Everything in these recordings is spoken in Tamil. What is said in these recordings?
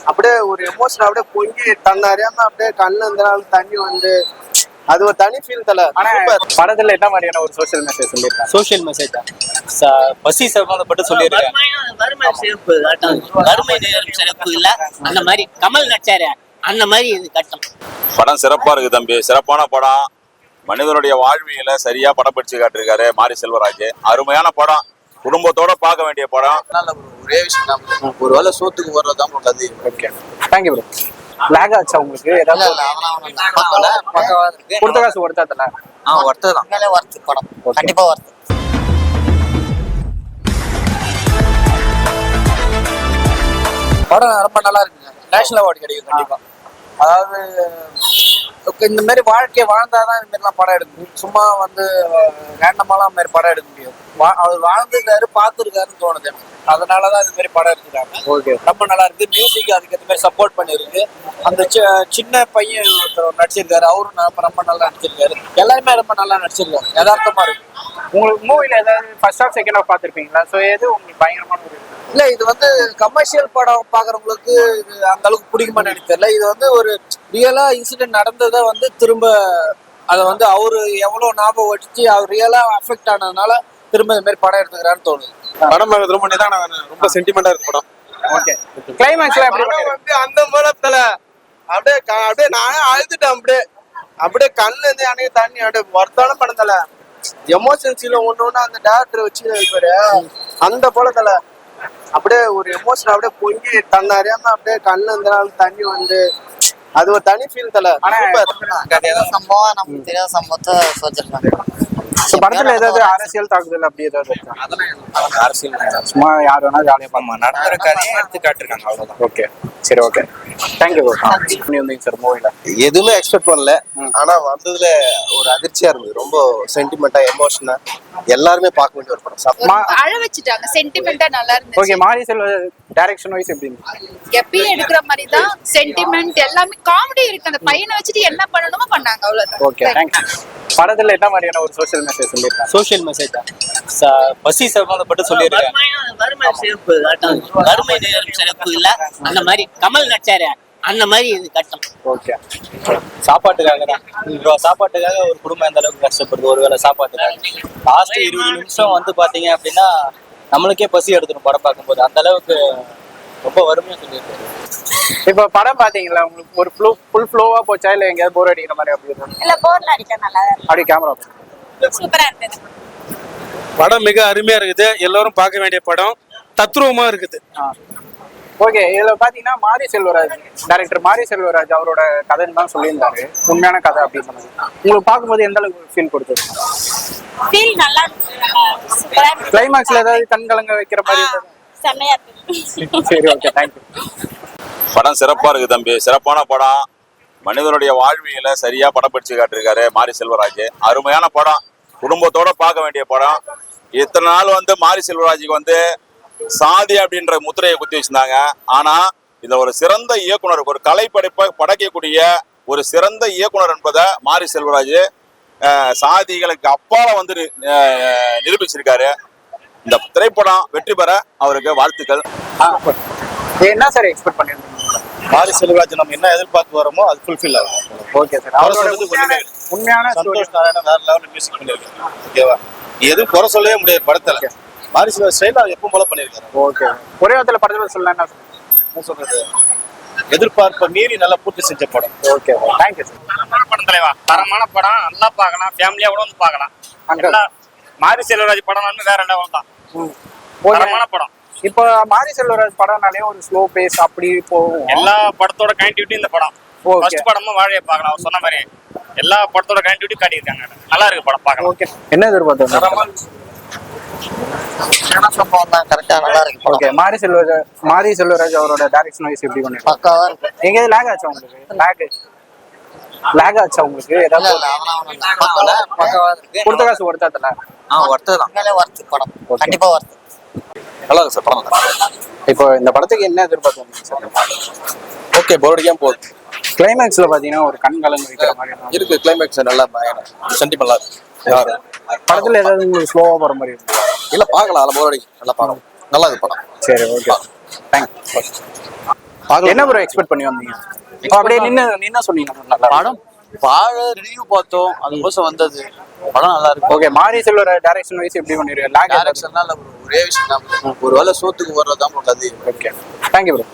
அப்படியே ஒரு எமோஷன் அப்படியே பொங்கி தன்னை அறியாம அப்படியே கண்ணுல இருந்தனால தண்ணி வந்து அது ஒரு தனி ஃபீல் தல. ஆனா படத்துல என்ன மாதிரியான ஒரு சோஷியல் மெசேஜ் சொல்லியிருக்காங்க? சோசியல் மெசேஜா? பசி சம்பந்தப்பட்டு சொல்லியிருக்காங்க. வறுமை சிறப்பு வறுமை சிறப்பு இல்ல அந்த மாதிரி கமல் நடிச்சாரு அந்த மாதிரி இது கட்டம். படம் சிறப்பா இருக்கு தம்பி, சிறப்பான படம். மனிதனுடைய வாழ்வியல சரியா படம் பிடிச்சு காட்டிருக்காரு மாரி செல்வராஜ். அருமையான படம், குடும்பத்தோட பார்க்க வேண்டிய படம். ஒரே விஷயம் தான், ஒரு வேளை சோத்துக்கு வர்றதுதான் கதை. Okay, thank you bro. லேக் ஆச்சா உங்களுக்கு? ஏதாவது கொடுத்த காசு ஒருத்தாத்தல? ஒருத்ததான் மேலே ஒர்த்து படம், கண்டிப்பா ஒர்த்து. படம் ரொம்ப நல்லா இருக்குங்க. நேஷனல் அவார்டு கிடைக்கும் கண்டிப்பா. அதாவது இந்த மாதிரி வாழ்க்கையை வாழ்ந்தாதான் இந்த மாதிரிலாம் படம் எடுக்க முடியும். சும்மா வந்து ரேண்டமாலாம் இந்த மாதிரி படம் எடுக்க முடியும். அவர் வாழ்ந்துருக்காரு, பார்த்துருக்காருன்னு தோணுது எனக்கு. அதனாலதான் இந்த மாதிரி படம் எடுத்துக்காங்க. ஓகே, ரொம்ப நல்லா இருக்கு. மியூசிக் அதுக்கேற்ற மாதிரி சப்போர்ட் பண்ணிருக்கு. அந்த சின்ன பையன் ஒருத்தர் நடிச்சிருக்காரு, அவரும் ரொம்ப நல்லா நடிச்சிருக்காரு. எல்லாருமே ரொம்ப நல்லா நடிச்சிருக்காரு. யதார்த்தமா இருக்கு. உங்களுக்கு மூவில ஏதாவது ஃபர்ஸ்ட் ஹாஃப் செகண்ட் ஹாஃப் பார்த்துருப்பீங்களா? ஸோ எது உங்களுக்கு பயங்கரமான ஒரு இல்ல, இது வந்து கமர்ஷியல் படம் பாக்குறவங்களுக்கு இது அந்த அளவுக்கு பிடிக்குமான்னு எனக்கு தெரியல. இது வந்து ஒரு ரியலா இன்சிடென்ட் நடந்ததை வந்து திரும்ப அதை வந்து அவரு எவ்வளவு ஞாபகம் வச்சு அவர் ரியலா அஃபெக்ட் ஆனதுனால திரும்ப இந்த மாதிரி படம் எடுத்துக்கிறான்னு தோணுது. படம் ரொம்ப ரொம்ப சென்டிமெண்டா இருக்கு படம். ஓகே, கிளைமேக்ஸ்ல எப்படி வந்து அந்த படத்துல அப்படியே அப்படியே நானே அழுதுட்டேன். அப்படியே கண்ணுல இருந்து அன்னைக்கு தண்ணி அப்படியே வர்த்தான படத்துல எமோஷன்ஸ்ல ஒண்ணு அந்த டேரக்டர் வச்சு இருப்பாரு. அந்த படத்துல அப்படியே ஒரு எமோஷன் அப்படியே பொங்கி தன்னை அறியாம அப்படியே கண்ணுல இருந்தனால தண்ணி வந்து அது ஒரு தனி ஃபீல் தல. சம்பவம் நமக்கு தெரியாத சம்பவத்தை சொல்லிருக்காங்க. படத்துல ஏதாவது அரசியல் தாக்குதல் அப்படி ஏதாவது? அரசியல் சும்மா யார் வேணா ஜாலியா பார்க்கலாம். நடக்கிற கதையை எடுத்து காட்டிருக்காங்க, அவ்வளவுதான். ஓகே, சரி, ஓகே, தேங்க்யூ. வந்தீங்க சார் மூவில? எதுவுமே எக்ஸ்பெக்ட் பண்ணல, ஆனா வந்ததுல ஒரு அதிர்ச்சியா இருந்தது. ரொம்ப சென்டிமெண்டா, எமோஷனா எல்லாருமே பார்க்க வேண்டிய ஒரு படம். அழ வச்சுட்டாங்க, சென்டிமெண்டா நல்லா இருந்துச்சு. ஓகே, மாரி செல்வ டைரக்ஷன் வைஸ் எப்படி இருந்துச்சு? எப்பயும் எடுக்கிற மாதிரி தான், சென்டிமெண்ட் எல்லாமே காமெடி இருக்கு. அந்த பையனை வச்சுட்டு என்ன பண்ணணுமோ பண்ணாங்க, அவ்வளவுதான். Okay, thank you. படத்துல என்ன மாதிரியான ஒரு சோஷியல் மெசேஜ் சொல்லியிருக்காங்க? சோசியல் மெசேஜா? பசி சம்பந்தப்பட்டு சொல்லியிருக்காங்க. வறுமை சிறப்பு வறுமை சிறப்பு இல்ல அந்த மாதிரி கமல் நடிச்சாரு அந்த மாதிரி இது கட்டம். ஓகே, சாப்பாட்டுக்காக தான். சாப்பாட்டுக்காக ஒரு குடும்பம் எந்த அளவுக்கு கஷ்டப்படுது, ஒருவேளை சாப்பாட்டுக்காக. லாஸ்ட் 20 நிமிஷம் வந்து பாத்தீங்க அப்படின்னா நம்மளுக்கே பசி எடுத்துடும் படம் பார்க்கும்போது. அந்த அளவுக்கு ரொம்ப வறுமையா சொல்லியிருக்காரு. இப்ப படம் பாத்தீங்களா? உங்களுக்கு ஒரு ஃபுல் ஃப்ளோவா போச்சா இல்ல எங்கயாவது போர் அடிக்கிற மாதிரி அப்படி இருந்தா? இல்ல, போர்ல அடிக்க நல்லா அப்படி கேமரா சூப்பரா இருந்தது. படம் மிக அருமையா இருக்குது. எல்லாரும் பார்க்க வேண்டிய படம். தத்ரூபமா இருக்குது. ஓகே, இதுல பாத்தீங்கன்னா மாரி செல்வராஜ் டைரக்டர் மாரி செல்வராஜ் அவரோட கதைன்னு தான் சொல்லியிருந்தாரு. உண்மையான கதை அப்படின்னு சொன்னாங்க. உங்களுக்கு பார்க்கும்போது எந்த அளவுக்கு ஃபீல் கொடுத்தது? ஃபீல் நல்லா இருந்துச்சு, சூப்பரா இருந்துச்சு. கிளைமேக்ஸ்ல ஏதாவது கண் கலங்க வைக்கிற மாதிரி இருந்தது? செமையா இருந்துச்சு. சரி, ஓகே, தேங்க்யூ. படம் சிறப்பா இருக்கு தம்பி, சிறப்பான படம். மனிதனுடைய வாழ்வியல சரியா படம் பிடிச்சு காட்டிருக்காரு மாரி செல்வராஜ். அருமையான படம், குடும்பத்தோட பார்க்க வேண்டிய படம். இத்தனை நாள் வந்து மாரி செல்வராஜுக்கு வந்து சாதி அப்படின்ற முத்திரையை குத்தி வச்சிருந்தாங்க. ஆனா இந்த ஒரு சிறந்த இயக்குனர், ஒரு கலைப்படைப்பை படைக்கக்கூடிய ஒரு சிறந்த இயக்குனர் என்பதை மாரி செல்வராஜ் சாதிகளுக்கு அப்பால வந்து நிரூபிச்சிருக்காரு. இந்த திரைப்படம் வெற்றி பெற அவருக்கு வாழ்த்துக்கள். என்ன சார் எக்ஸ்பெக்ட் பண்ணிருந்தீங்க? மாரி செல்வராஜ் நம்ம என்ன எதிர்பார்த்து வரோமோ அது ஃபுல்ஃபில் ஆகும். ஓகே சார், அவரோட உண்மையான சந்தோஷ் நாராயணன் வேற லெவலில் மியூசிக் பண்ணியிருக்காங்க. ஓகேவா, எதுவும் குறை சொல்லவே முடியாது படத்துல. மாரி செல்வராஜ் ஸ்டைல் அவர் எப்பவும் போல பண்ணியிருக்காரு. ஓகே, ஒரே வார்த்தையில படத்துல சொல்லலாம் என்ன சொல்றது, எதிர்பார்ப்பை மீறி நல்லா பூர்த்தி செஞ்ச படம். Okay, thank you sir. தரமான படம் தலைவா, தரமான படம். நல்லா பார்க்கலாம், ஃபேமிலியா கூட வந்து பார்க்கலாம். மாரி செல்வராஜ் படம் வந்து வேற லெவல் தான். தரமான படம். இப்போ மாரி செல்வராஜ் படம்னாலே ஒரு ஸ்லோ பேஸ் அப்படி போகும். எல்லா படத்தோட கனெக்டிவிட்டி இந்த படம். ஃபர்ஸ்ட் படமும் வாழையை பார்க்கலாம். அவர் சொன்ன மாதிரி எல்லா படத்தோட கனெக்டிவிட்டி காட்டியிருக்காங்க. நல்லா இருக்கு படம் பார்க்கலாம். ஓகே, என்ன எதிர்பார்த்தோம்? சம்பவம் தான் கரெக்டா நல்லா இருக்கு. ஓகே, மாரி செல்வராஜ் அவரோட டைரக்ஷன் வைஸ் எப்படி பண்ணிருக்காங்க? பக்காவா இருக்கு. எங்கேயாவது லேக் ஆச்சா உங்களுக்கு? லேக் ஆச்சா உங்களுக்கு? ஏதாவது பக்காவா இருக்கு. கொடுத்த காசு ஒருத்தாத்தல? ஒருத்ததான் மேலே ஒர்த்து படம், கண்டிப்பா ஒர்த்து. நல்லா இருக்கு சார் படம். இப்போ இந்த படத்துக்கு என்ன எதிர்பார்த்தோம் சார்? ஓகே, போர்டிக்காம போகுது. கிளைமேக்ஸ்ல பாத்தீங்கன்னா ஒரு கண் கலங்க வைக்கிற மாதிரி இருக்கு. கிளைமேக்ஸ் நல்லா சென்டிமெண்டா இருக்கு. படத்துல ஏதாவது உங்களுக்கு ஸ்லோவா போற மாதிரி இருக்கு? இல்ல, பார்க்கலாம். போர் அடிக்கும், நல்லா பார்க்கலாம். நல்லா இருக்கு படம். சரி, ஓகே, தேங்க்ஸ். என்ன ப்ரோ எக்ஸ்பெக்ட் பண்ணி வந்தீங்க? அப்படியே நின்னு சொன்னீங்க நல்லா படம் ரிவ்யூ பார்த்தோம், அதுக்கோசம் வந்தது. படம் நல்லா இருக்கு. ஓகே, மாரி செல்வர் டைரக்ஷன் வைஸ் எப்படி பண்ணிருக்காரு? லாக் டைரக்ஷன்லாம் இல்ல bro, ஒரே விஷயம் தான். ஒருவேளை சோத்துக்கு வர்றதுதான் உள்ளது. Okay, thank you bro.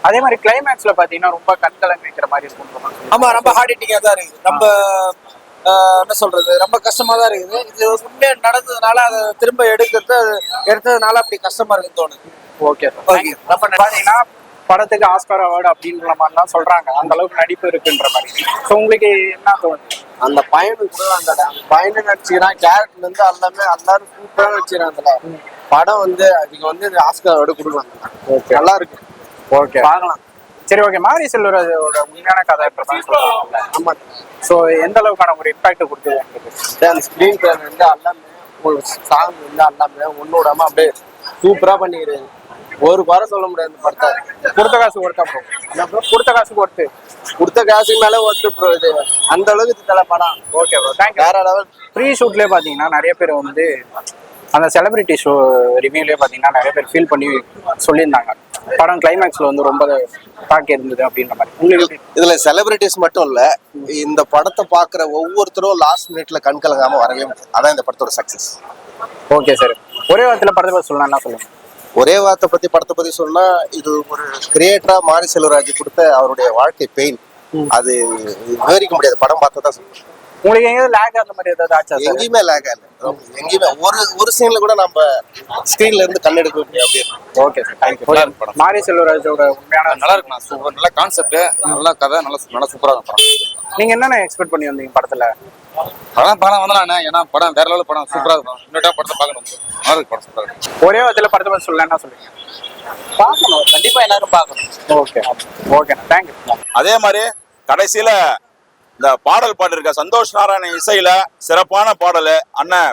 அதே மாதிரி கிளைமேக்ஸ்ல பாத்தீங்கன்னா ரொம்ப கண்கலங்க வைக்கிற மாதிரி இருக்கும். ஆமா, ரொம்ப ஹார்ட் ஹிட்டிங்கா தான் இருக்குது. ரொம்ப என்ன சொல்றது, ரொம்ப கஷ்டமா தான் இருக்குது. இது உண்மையா நடந்ததுனால அதை திரும்ப எடுத்ததுனால அப்படி கஷ்டமா இருக்குன்னு தோணுது. ஓகே பாத்தீங்கன்னா படத்துக்கு ஆஸ்கார் அவார்டு அப்படின்ற மாதிரி தான் சொல்றாங்க. அந்த அளவுக்கு நடிப்பு இருக்குன்ற மாதிரி. ஸோ உங்களுக்கு என்ன தோணுது? அந்த பையனுக்கு கூட அந்த பையனை நடிச்சுக்கிறான், கேரக்டர்ல இருந்து எல்லாரும் சூப்பரா நடிச்சுக்கிறாங்கல்ல. படம் வந்து அதுக்கு வந்து ஆஸ்கார் அவார்டு கொடுக்கலாம். நல்லா இருக்கு. ஓகே, பார்க்கலாம். சரி, ஓகே. மாரி செல்வராஜோட உண்மையான கதைன்றதான் சொல்றாங்க. ஆமா. ஸோ எந்த அளவுக்கான ஒரு இம்பாக்ட் கொடுத்தது உங்களுக்கு? அந்த ஸ்கிரீன் பிளே வந்து எல்லாமே, ஒரு சாங் வந்து எல்லாமே ஒண்ணு விடாம அப்படியே சூப்பரா பண்ணிக்கிறது. ஒரு வாரம் சொல்ல முடியாது இந்த படத்தை. கொடுத்த காசு கொடுத்தா ப்ரோ, கொடுத்த காசுக்கு மேல ஒத்து ப்ரோ. இது அந்த அளவுக்கு தலை படம். Okay bro, thank you. வேற லெவல். ப்ரீ ஷூட்லேயே பார்த்தீங்கன்னா நிறைய பேர் வந்து அந்த செலிபிரிட்டி ஷோ ரிவ்யூலேயே பார்த்தீங்கன்னா நிறைய பேர் ஃபீல் பண்ணி சொல்லியிருந்தாங்க. படம் கிளைமேக்ஸில் வந்து ரொம்ப தாக்கி இருந்தது அப்படின்ற மாதிரி. உங்களுக்கு இதுல செலிபிரிட்டிஸ் மட்டும் இல்ல, இந்த படத்தை பாக்குற ஒவ்வொருத்தரும் லாஸ்ட் மினிட்ல கண் கலங்காம வரவே முடியாது. அதான் இந்த படத்தோட சக்சஸ். ஓகே சார், ஒரே வாரத்தில் படத்தை பற்றி சொல்லலாம், என்ன சொல்லுங்க? ஒரே வார்த்தை படத்தை பத்தி சொன்னா, இது ஒரு கிரியேட்டரா மாரி செல்வராஜ் கொடுத்த அவருடைய வாழ்க்கை பெயின். அது விவரிக்க முடியாது, படம் பார்த்தா தான் சொல்லுங்க. உங்களுக்கு எங்கேயாவது லேக் அந்த மாதிரி ஏதாவது ஆச்சா? எங்கேயுமே லேக் ஆகல. எங்கேயுமே ஒரு சீன்ல கூட நம்ம ஸ்கிரீன்ல இருந்து கண்ணெடுக்க முடியாது. Okay sir, thank you. மாரி செல்வராஜோட உண்மையான நல்லா இருக்குண்ணா, சூப்பர். நல்ல கான்செப்ட், நல்ல கதை, நல்லா சூப்பரா இருக்கும் படம். நீங்க என்னென்ன எக்ஸ்பெக்ட் பண்ணி வந்தீங்க படத்துல? படம் வந்தானே, ஏன்னா படம் வேற லெவல் படம், சூப்பரா இருக்கும். இன்னொரு படத்தை பார்க்கணும். நல்லா இருக்கு படம், சூப்பரா இருக்கு. ஒரே வாரத்தில் படத்தை பற்றி சொல்லலாம், என்ன சொல்லுங்க? பார்க்கணும், கண்டிப்பா எல்லாரும் பார்க்கணும். ஓகே, ஓகேண்ணா, தேங்க்யூ. அதே மாதிரி கடைசியில இந்த பாடல் பாடிருக்க சந்தோஷ் நாராயண இசையில சிறப்பான பாடல் அண்ணன்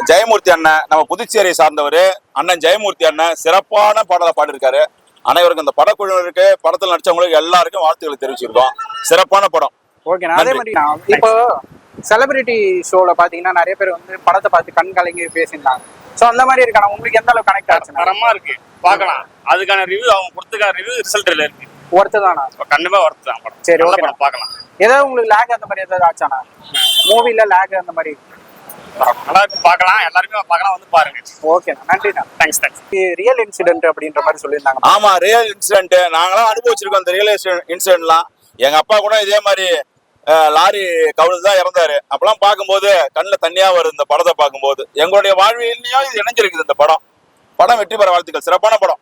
ஜெயமூர்த்தி அண்ணன், நம்ம புதுச்சேரியை சார்ந்தவர் அண்ணன் ஜெயமூர்த்தி அண்ணன் சிறப்பான பாடலை பாடிருக்காரு. அனைவருக்கும் இந்த படக்குழுவினருக்கு, படத்தில் நடிச்சவங்களுக்கு எல்லாருக்கும் வாழ்த்துக்களை தெரிவிச்சிருக்கோம். சிறப்பான படம். ஓகேண்ணா. அதே மாதிரி இப்போ செலிபிரிட்டி ஷோல பாத்தீங்கன்னா நிறைய பேர் வந்து படத்தை பார்த்து கண் கலங்கி பேசியிருந்தாங்க. ஸோ அந்த மாதிரி இருக்கான உங்களுக்கு எந்த அளவுக்கு கனெக்ட் ஆச்சு? தரமா இருக்கு, பார்க்கலாம். அதுக்கான ரிவ்யூ அவங்க கொடுத்துருக்க ரிவ்யூ ரிசல்ட்ல இருக்கு. ஒர்த்து தானா? கண்டிப்பா ஒர்த்து தான் படம். சரி, ஓகே, படம் பார்க்கலாம். ஏதாவது உங்களுக்கு லேக் அந்த மாதிரி ஏதாவது ஆச்சானா? மூவில லேக் அந்த மாதிரி நல்லா இருக்கு, பார்க்கலாம். எல்லாருமே பார்க்கலாம், வந்து பாருங்க. ஓகேண்ணா, நன்றிண்ணா. தேங்க்ஸ். ரியல் இன்சிடென்ட் அப்படின்ற மாதிரி சொல்லியிருந்தாங்க. ஆமா, ரியல் இன்சிடென்ட் நாங்களாம் அனுபவிச்சிருக்கோம். இந்த ரியல் இன்சிடென்ட்லாம் எங்க அப்பா கூட இதே மாதிரி லாரி கவுழ்ந்து தான் இறந்தாரு. அப்பெல்லாம் பார்க்கும்போது கண்ணில் தண்ணியா வருது. இந்த படத்தை பார்க்கும்போது எங்களுடைய வாழ்வியலையும் இது இணைஞ்சிருக்குது. இந்த படம் வெற்றி பெற வாழ்த்துக்கள். சிறப்பான படம்.